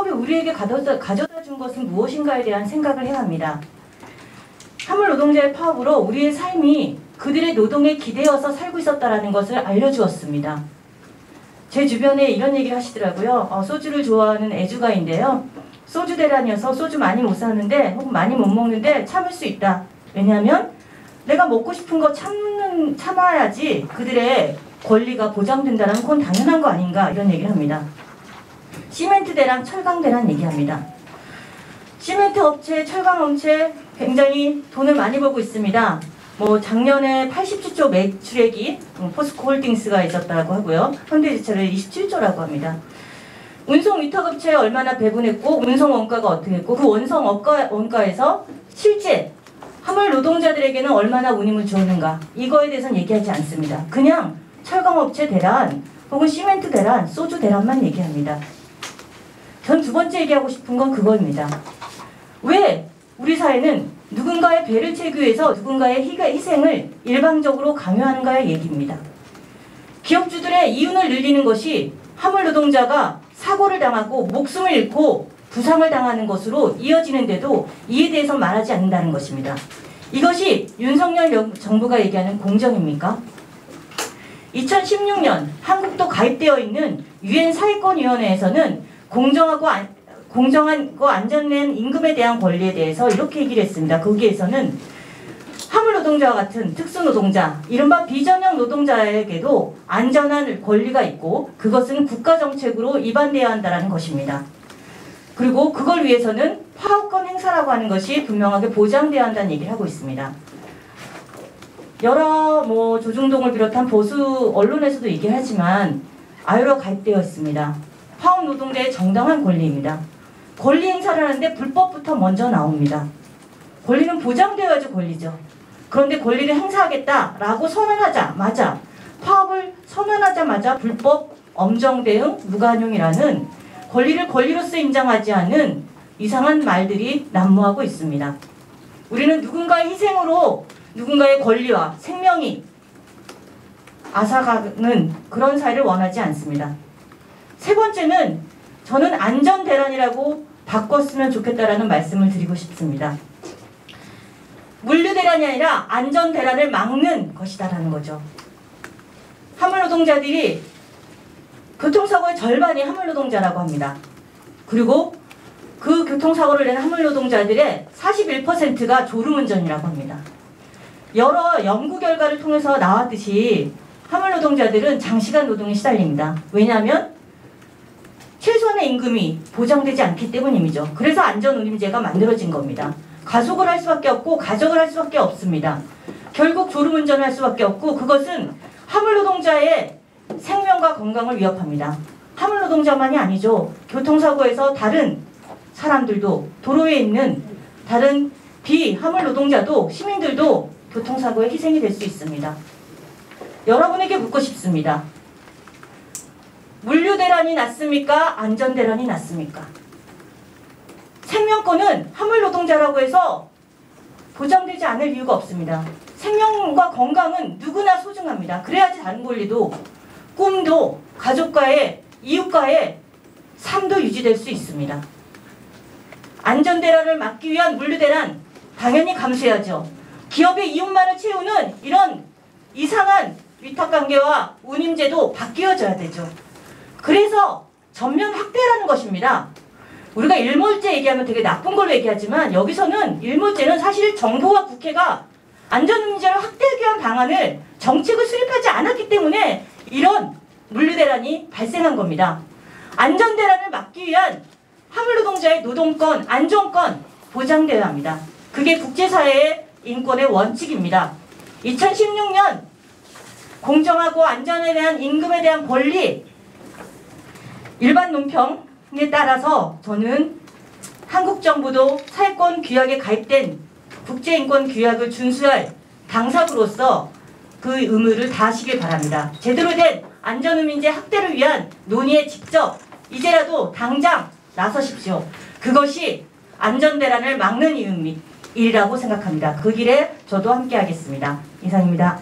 파업이 우리에게 가져다 준 것은 무엇인가에 대한 생각을 해야 합니다. 화물 노동자의 파업으로 우리의 삶이 그들의 노동에 기대어서 살고 있었다는 것을 알려주었습니다. 제 주변에 이런 얘기를 하시더라고요. 소주를 좋아하는 애주가인데요. 소주 대란이어서 소주 많이 못 사는데 혹은 많이 못 먹는데 참을 수 있다. 왜냐하면 내가 먹고 싶은 거 참아야지 그들의 권리가 보장된다는 건 당연한 거 아닌가 이런 얘기를 합니다. 시멘트 대란, 철강 대란 얘기합니다. 시멘트 업체, 철강 업체 굉장히 돈을 많이 벌고 있습니다. 작년에 87조 매출액이 포스코 홀딩스가 있었다고 하고요. 현대제철은 27조라고 합니다. 운송 위탁업체에 얼마나 배분했고 운송 원가가 어떻게 했고 그 운송 원가에서 실제 화물 노동자들에게는 얼마나 운임을 주었는가 이거에 대해서는 얘기하지 않습니다. 그냥 철강업체 대란 혹은 시멘트 대란, 소주 대란만 얘기합니다. 전 두 번째 얘기하고 싶은 건 그거입니다. 왜 우리 사회는 누군가의 배를 채우기 위해서 누군가의 희생을 일방적으로 강요하는가의 얘기입니다. 기업주들의 이윤을 늘리는 것이 화물 노동자가 사고를 당하고 목숨을 잃고 부상을 당하는 것으로 이어지는데도 이에 대해서 말하지 않는다는 것입니다. 이것이 윤석열 정부가 얘기하는 공정입니까? 2016년 한국도 가입되어 있는 유엔 사회권위원회에서는 공정하고 안전된 임금에 대한 권리에 대해서 이렇게 얘기를 했습니다. 거기에서는 화물 노동자와 같은 특수노동자, 이른바 비전형 노동자에게도 안전한 권리가 있고 그것은 국가정책으로 위반되어야 한다는 것입니다. 그리고 그걸 위해서는 파업권 행사라고 하는 것이 분명하게 보장되어야 한다는 얘기를 하고 있습니다. 여러 조중동을 비롯한 보수 언론에서도 얘기를 하지만 아유로 가입되어 있습니다. 파업 노동자의 정당한 권리입니다. 권리 행사를 하는데 불법부터 먼저 나옵니다. 권리는 보장되어야지 권리죠. 그런데 권리를 행사하겠다라고 선언하자마자 파업을 선언하자마자 불법, 엄정 대응, 무관용이라는 권리를 권리로서 인정하지 않은 이상한 말들이 난무하고 있습니다. 우리는 누군가의 희생으로 누군가의 권리와 생명이 앗아가는 그런 사회를 원하지 않습니다. 세 번째는 저는 안전대란이라고 바꿨으면 좋겠다라는 말씀을 드리고 싶습니다. 물류대란이 아니라 안전대란을 막는 것이다라는 거죠. 화물노동자들이 교통사고의 절반이 화물노동자라고 합니다. 그리고 그 교통사고를 낸 화물노동자들의 41%가 졸음운전이라고 합니다. 여러 연구 결과를 통해서 나왔듯이 화물노동자들은 장시간 노동에 시달립니다. 왜냐하면 최소한의 임금이 보장되지 않기 때문임이죠. 그래서 안전운임제가 만들어진 겁니다. 가속을 할 수밖에 없고 가적을 할 수밖에 없습니다. 결국 졸음운전을 할 수밖에 없고 그것은 화물노동자의 생명과 건강을 위협합니다. 화물노동자만이 아니죠. 교통사고에서 다른 사람들도 도로에 있는 다른 비화물노동자도 시민들도 교통사고에 희생이 될 수 있습니다. 여러분에게 묻고 싶습니다. 물류대란이 낫습니까? 안전대란이 낫습니까? 생명권은 화물노동자라고 해서 보장되지 않을 이유가 없습니다. 생명과 건강은 누구나 소중합니다. 그래야지 다른 권리도, 꿈도, 가족과의, 이웃과의 삶도 유지될 수 있습니다. 안전대란을 막기 위한 물류대란 당연히 감수해야죠. 기업의 이윤만을 채우는 이런 이상한 위탁관계와 운임제도 바뀌어져야 되죠. 그래서 전면 확대라는 것입니다. 우리가 일몰제 얘기하면 되게 나쁜 걸로 얘기하지만 여기서는 일몰제는 사실 정부와 국회가 안전운임제를 확대하기 위한 방안을 정책을 수립하지 않았기 때문에 이런 물류대란이 발생한 겁니다. 안전대란을 막기 위한 화물노동자의 노동권, 안전권 보장되어야 합니다. 그게 국제사회의 인권의 원칙입니다. 2016년 공정하고 안전에 대한 임금에 대한 권리 일반 논평에 따라서 저는 한국 정부도 사회권 규약에 가입된 국제인권 규약을 준수할 당사국으로서 그 의무를 다하시길 바랍니다. 제대로 된 안전운임제 확대를 위한 논의에 직접 이제라도 당장 나서십시오. 그것이 안전대란을 막는 일이라고 생각합니다. 그 길에 저도 함께 하겠습니다. 이상입니다.